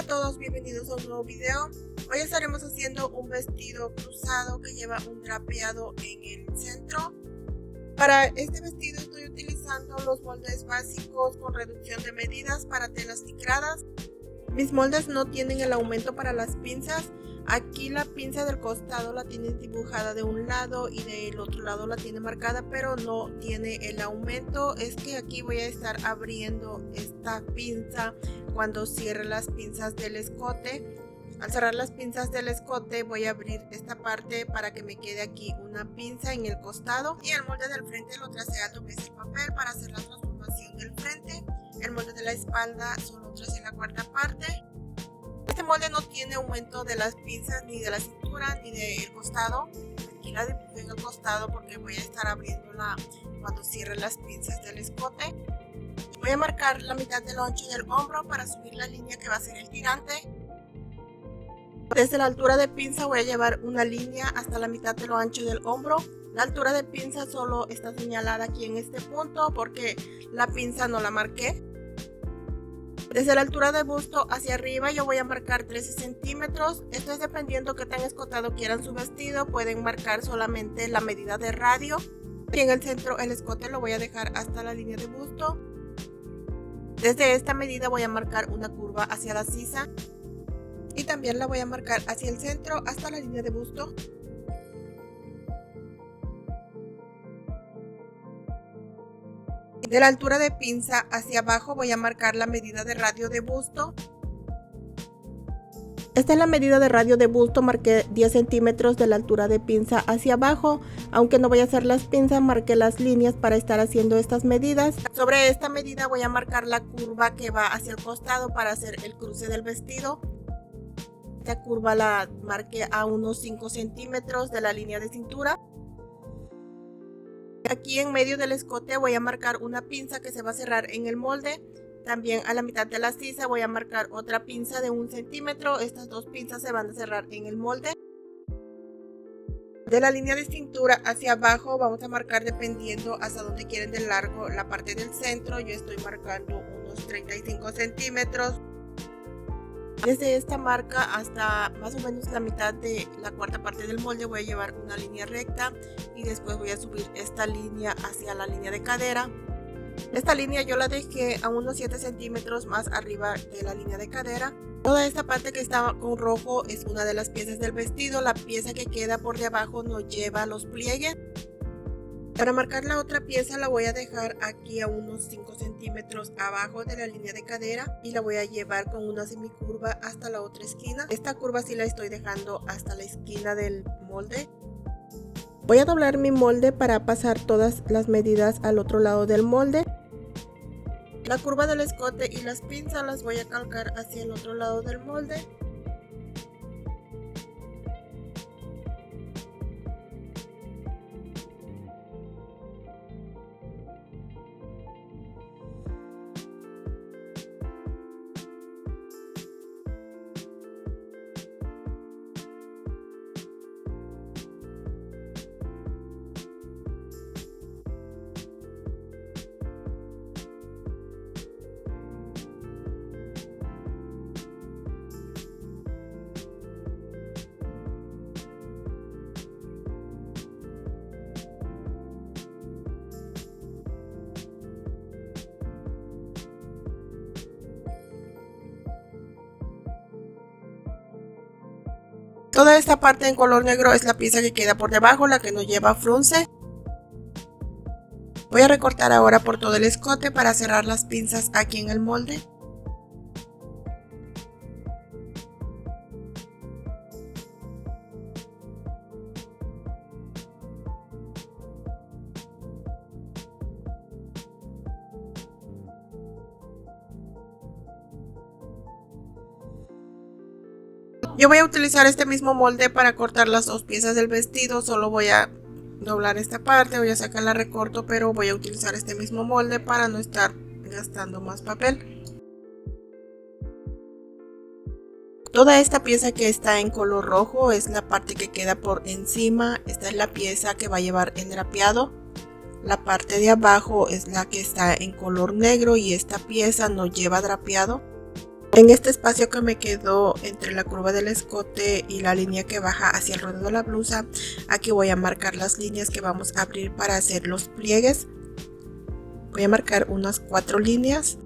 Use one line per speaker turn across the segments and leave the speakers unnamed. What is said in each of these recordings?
todos, bienvenidos a un nuevo video. Hoy estaremos haciendo un vestido cruzado que lleva un drapeado en el centro. Para este vestido estoy utilizando los moldes básicos con reducción de medidas para telas licradas. Mis moldes no tienen el aumento para las pinzas. Aquí la pinza del costado la tienen dibujada de un lado y del otro lado la tiene marcada, pero no tiene el aumento. Es que aquí voy a estar abriendo esta pinza cuando cierre las pinzas del escote. Al cerrar las pinzas del escote voy a abrir esta parte para que me quede aquí una pinza en el costado, y el molde del frente lo tracé a doblez el papel para hacer la transformación del frente. El molde de la espalda solo tracé la cuarta parte. Este molde no tiene aumento de las pinzas ni de la cintura ni del costado. Aquí la dibujé en el costado porque voy a estar abriéndola cuando cierre las pinzas del escote. Voy a marcar la mitad del ancho del hombro para subir la línea que va a ser el tirante. Desde la altura de pinza voy a llevar una línea hasta la mitad de lo ancho del hombro. La altura de pinza solo está señalada aquí en este punto porque la pinza no la marqué. Desde la altura de busto hacia arriba yo voy a marcar 13 centímetros. Esto es dependiendo que tan escotado quieran su vestido. Pueden marcar solamente la medida de radio. Y en el centro el escote lo voy a dejar hasta la línea de busto. Desde esta medida voy a marcar una curva hacia la sisa. Y también la voy a marcar hacia el centro hasta la línea de busto. De la altura de pinza hacia abajo voy a marcar la medida de radio de busto. Esta es la medida de radio de busto, marqué 10 centímetros de la altura de pinza hacia abajo. Aunque no voy a hacer las pinzas, marqué las líneas para estar haciendo estas medidas. Sobre esta medida voy a marcar la curva que va hacia el costado para hacer el cruce del vestido. Esta curva la marqué a unos 5 centímetros de la línea de cintura. Aquí en medio del escote voy a marcar una pinza que se va a cerrar en el molde. También a la mitad de la sisa voy a marcar otra pinza de 1 centímetro. Estas dos pinzas se van a cerrar en el molde. De la línea de cintura hacia abajo vamos a marcar dependiendo hasta donde quieren de largo la parte del centro. Yo estoy marcando unos 35 centímetros. Desde esta marca hasta más o menos la mitad de la cuarta parte del molde voy a llevar una línea recta y después voy a subir esta línea hacia la línea de cadera. Esta línea yo la dejé a unos 7 centímetros más arriba de la línea de cadera. Toda esta parte que está con rojo es una de las piezas del vestido. La pieza que queda por debajo no lleva los pliegues. Para marcar la otra pieza la voy a dejar aquí a unos 5 centímetros abajo de la línea de cadera y la voy a llevar con una semicurva hasta la otra esquina. Esta curva sí la estoy dejando hasta la esquina del molde. Voy a doblar mi molde para pasar todas las medidas al otro lado del molde. La curva del escote y las pinzas las voy a calcar hacia el otro lado del molde. Toda esta parte en color negro es la pieza que queda por debajo, la que no lleva frunce. Voy a recortar ahora por todo el escote para cerrar las pinzas aquí en el molde. Yo voy a utilizar este mismo molde para cortar las dos piezas del vestido. Solo voy a doblar esta parte, voy a sacarla, recorto, pero voy a utilizar este mismo molde para no estar gastando más papel. Toda esta pieza que está en color rojo es la parte que queda por encima. Esta es la pieza que va a llevar el drapeado. La parte de abajo es la que está en color negro y esta pieza no lleva drapeado. En este espacio que me quedó entre la curva del escote y la línea que baja hacia el ruedo de la blusa, aquí voy a marcar las líneas que vamos a abrir para hacer los pliegues. Voy a marcar unas 4 líneas.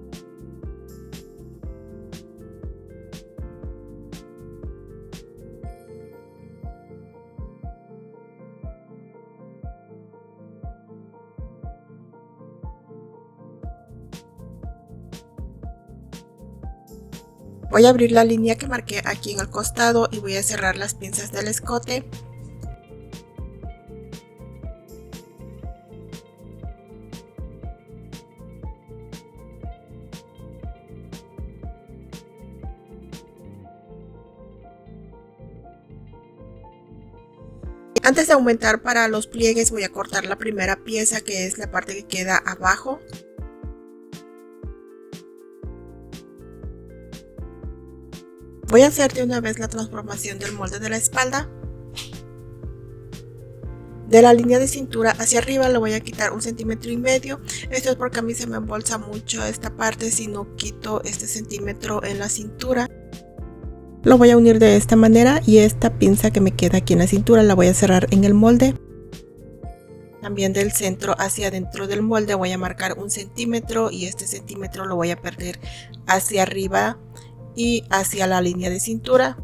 Voy a abrir la línea que marqué aquí en el costado y voy a cerrar las pinzas del escote. Antes de aumentar para los pliegues voy a cortar la primera pieza, que es la parte que queda abajo. Voy a hacer de una vez la transformación del molde de la espalda. De la línea de cintura hacia arriba le voy a quitar 1,5 centímetros. Esto es porque a mí se me embolsa mucho esta parte si no quito este centímetro en la cintura. Lo voy a unir de esta manera y esta pinza que me queda aquí en la cintura la voy a cerrar en el molde. También del centro hacia adentro del molde voy a marcar 1 centímetro y este centímetro lo voy a perder hacia arriba y hacia la línea de cintura.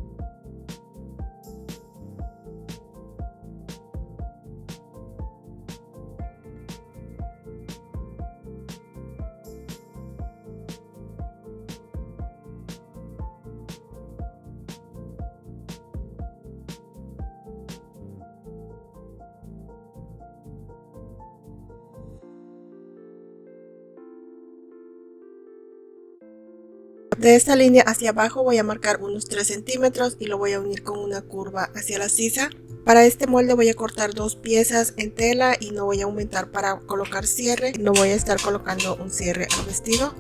De esta línea hacia abajo voy a marcar unos 3 centímetros y lo voy a unir con una curva hacia la sisa. Para este molde voy a cortar 2 piezas en tela y no voy a aumentar para colocar cierre. No voy a estar colocando un cierre al vestido.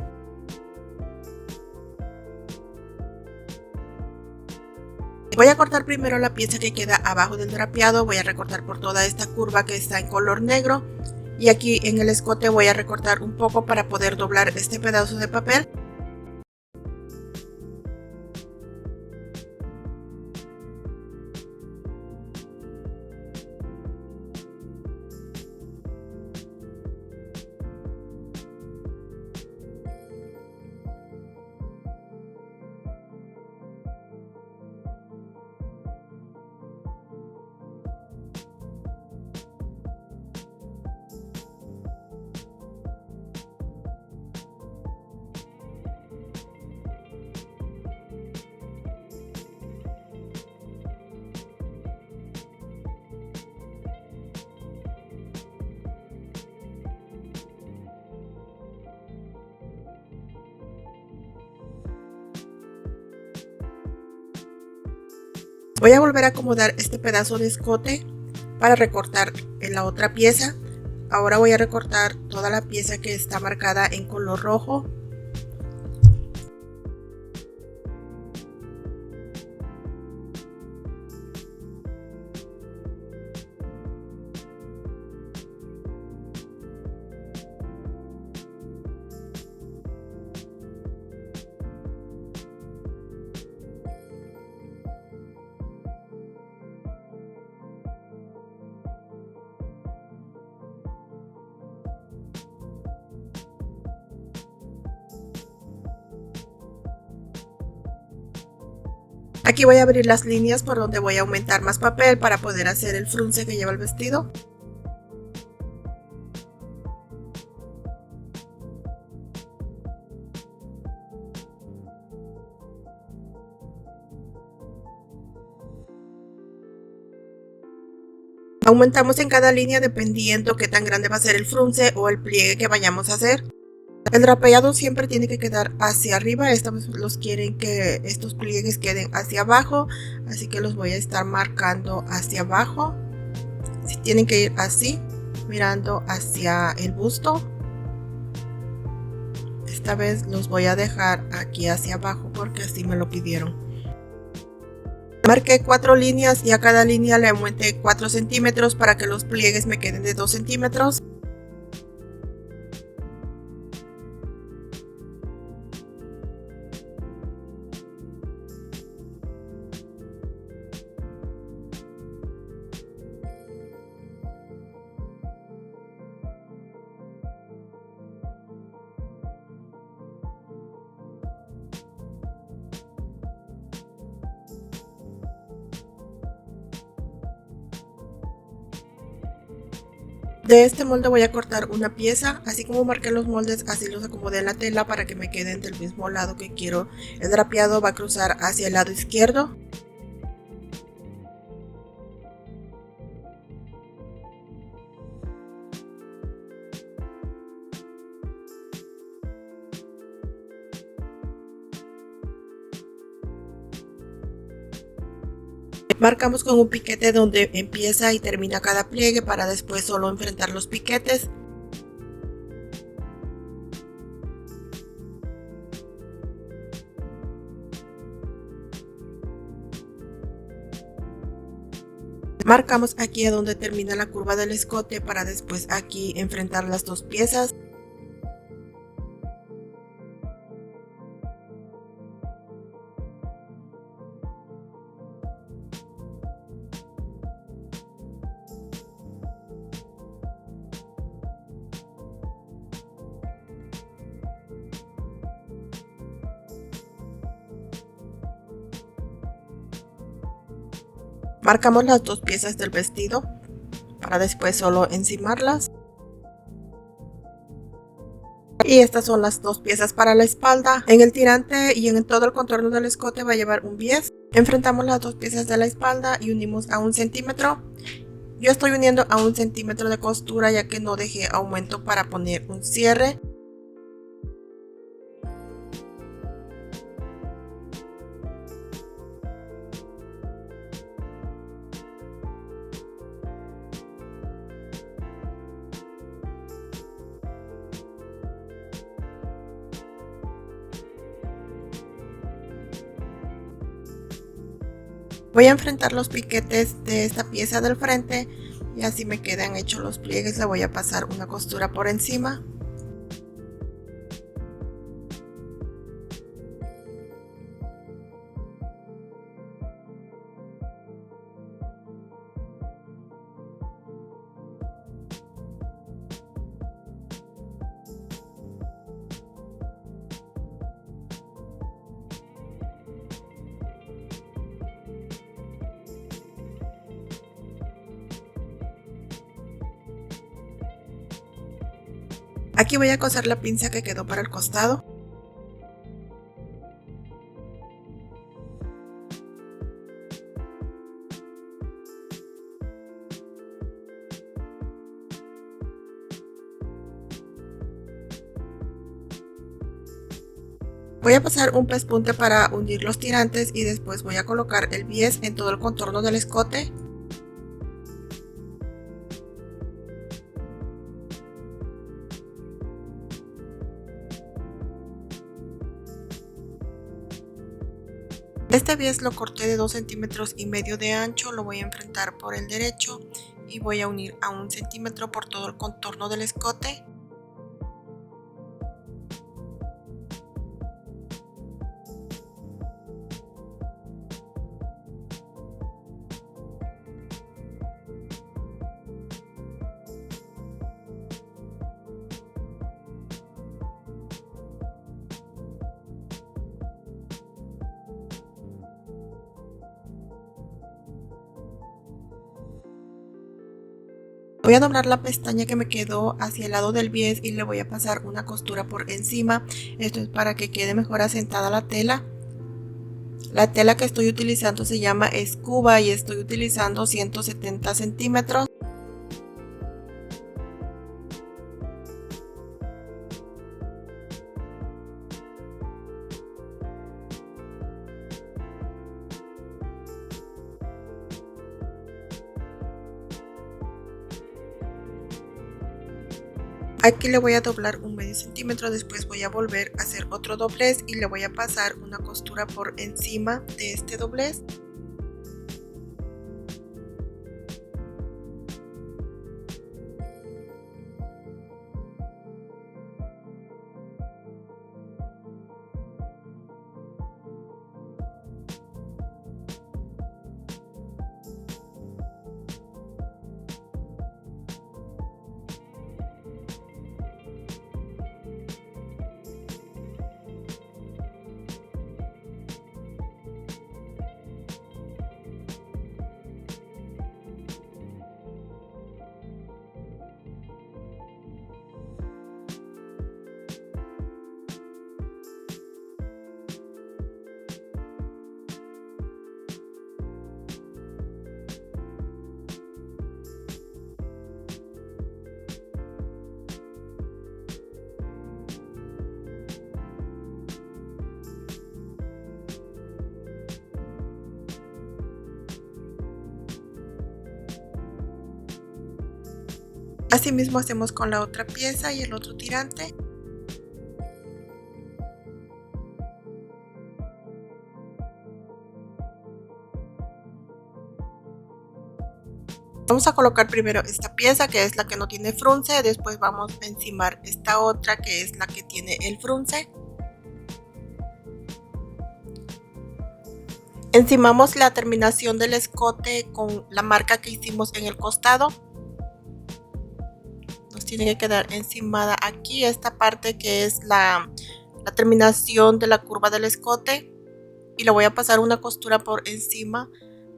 Voy a cortar primero la pieza que queda abajo del drapeado. Voy a recortar por toda esta curva que está en color negro. Y aquí en el escote voy a recortar un poco para poder doblar este pedazo de papel. Voy a volver a acomodar este pedazo de escote para recortar en la otra pieza. Ahora voy a recortar toda la pieza que está marcada en color rojo. Aquí voy a abrir las líneas por donde voy a aumentar más papel para poder hacer el frunce que lleva el vestido. Aumentamos en cada línea dependiendo qué tan grande va a ser el frunce o el pliegue que vayamos a hacer. El drapeado siempre tiene que quedar hacia arriba. Esta vez los quieren que estos pliegues queden hacia abajo, así que los voy a estar marcando hacia abajo. Si tienen que ir así, mirando hacia el busto. Esta vez los voy a dejar aquí hacia abajo porque así me lo pidieron. Marqué 4 líneas y a cada línea le aumenté 4 centímetros para que los pliegues me queden de 2 centímetros. De este molde voy a cortar una pieza, así como marqué los moldes, así los acomodé en la tela para que me queden del mismo lado que quiero. El drapeado va a cruzar hacia el lado izquierdo. Marcamos con un piquete donde empieza y termina cada pliegue para después solo enfrentar los piquetes. Marcamos aquí a donde termina la curva del escote para después aquí enfrentar las dos piezas. Marcamos las dos piezas del vestido para después solo encimarlas. Y estas son las dos piezas para la espalda. En el tirante y en todo el contorno del escote va a llevar un bies. Enfrentamos las dos piezas de la espalda y unimos a 1 centímetro. Yo estoy uniendo a 1 centímetro de costura ya que no dejé aumento para poner un cierre. Voy a enfrentar los piquetes de esta pieza del frente y así me quedan hechos los pliegues. Le voy a pasar una costura por encima. Aquí voy a coser la pinza que quedó para el costado. Voy a pasar un pespunte para hundir los tirantes y después voy a colocar el bies en todo el contorno del escote. Este bies lo corté de 2,5 centímetros de ancho, lo voy a enfrentar por el derecho y voy a unir a 1 centímetro por todo el contorno del escote. Voy a doblar la pestaña que me quedó hacia el lado del bies y le voy a pasar una costura por encima. Esto es para que quede mejor asentada la tela. La tela que estoy utilizando se llama Scuba y estoy utilizando 170 centímetros. Aquí le voy a doblar un medio centímetro, después voy a volver a hacer otro doblez y le voy a pasar una costura por encima de este doblez. Asimismo hacemos con la otra pieza y el otro tirante. Vamos a colocar primero esta pieza, que es la que no tiene frunce, después vamos a encimar esta otra, que es la que tiene el frunce. Encimamos la terminación del escote con la marca que hicimos en el costado. Nos tiene que quedar encimada aquí esta parte que es la terminación de la curva del escote, y le voy a pasar una costura por encima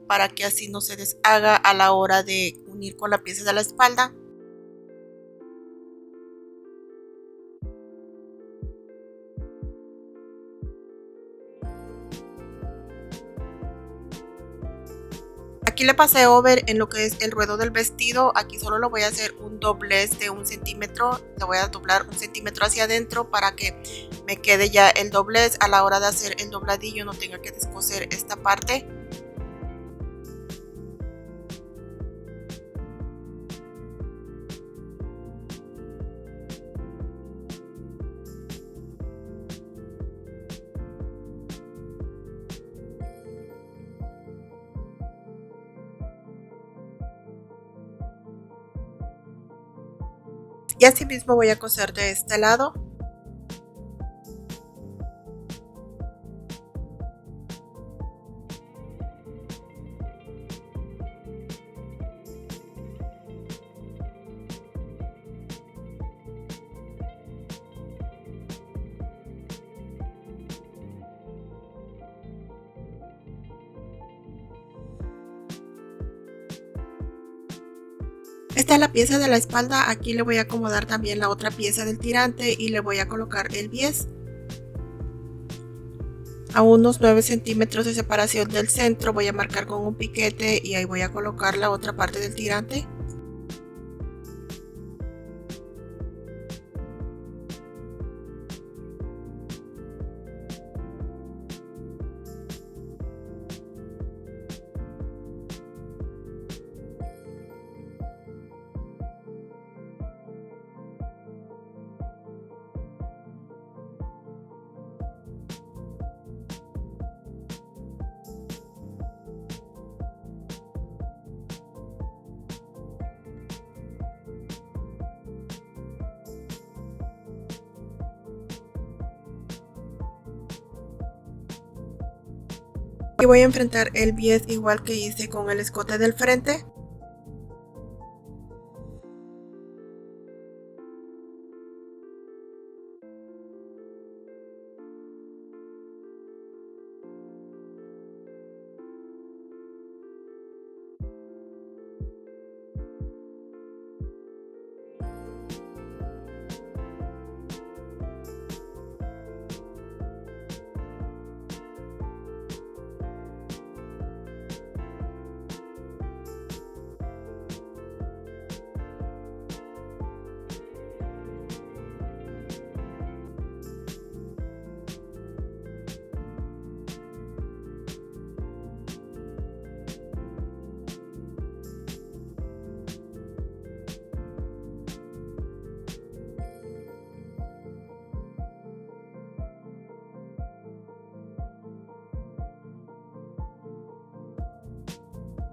para que así no se deshaga a la hora de unir con la pieza de la espalda. Aquí le pasé over en lo que es el ruedo del vestido. Aquí solo lo voy a hacer un doblez de 1 centímetro. Le voy a doblar 1 centímetro hacia adentro para que me quede ya el doblez. A la hora de hacer el dobladillo no tenga que descoser esta parte. Y así mismo voy a coser de este lado. Esta es la pieza de la espalda. Aquí le voy a acomodar también la otra pieza del tirante y le voy a colocar el bies a unos 9 centímetros de separación del centro. Voy a marcar con un piquete y ahí voy a colocar la otra parte del tirante. Y voy a enfrentar el bies igual que hice con el escote del frente.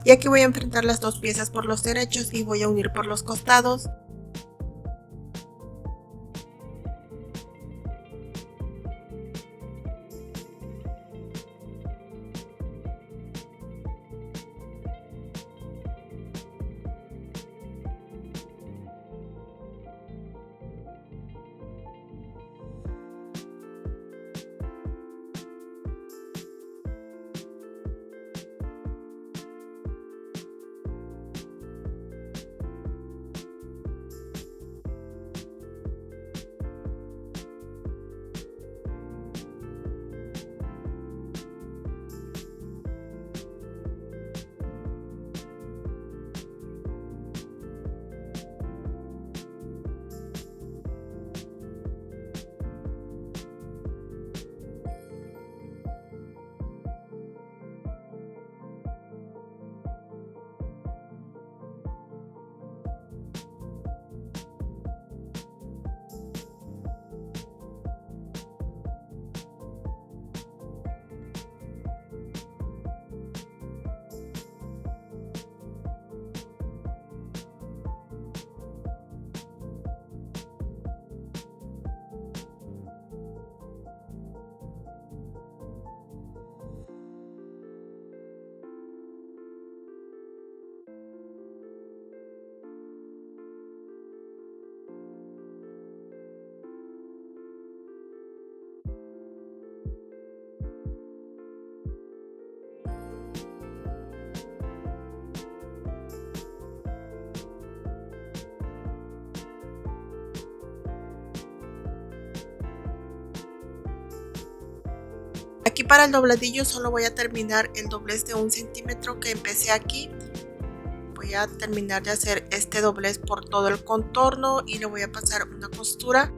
Y aquí voy a enfrentar las dos piezas por los derechos y voy a unir por los costados. para el dobladillo solo voy a terminar el doblez de 1 centímetro que empecé aquí. Voy a terminar de hacer este doblez por todo el contorno y le voy a pasar una costura.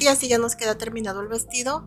Y así ya nos queda terminado el vestido.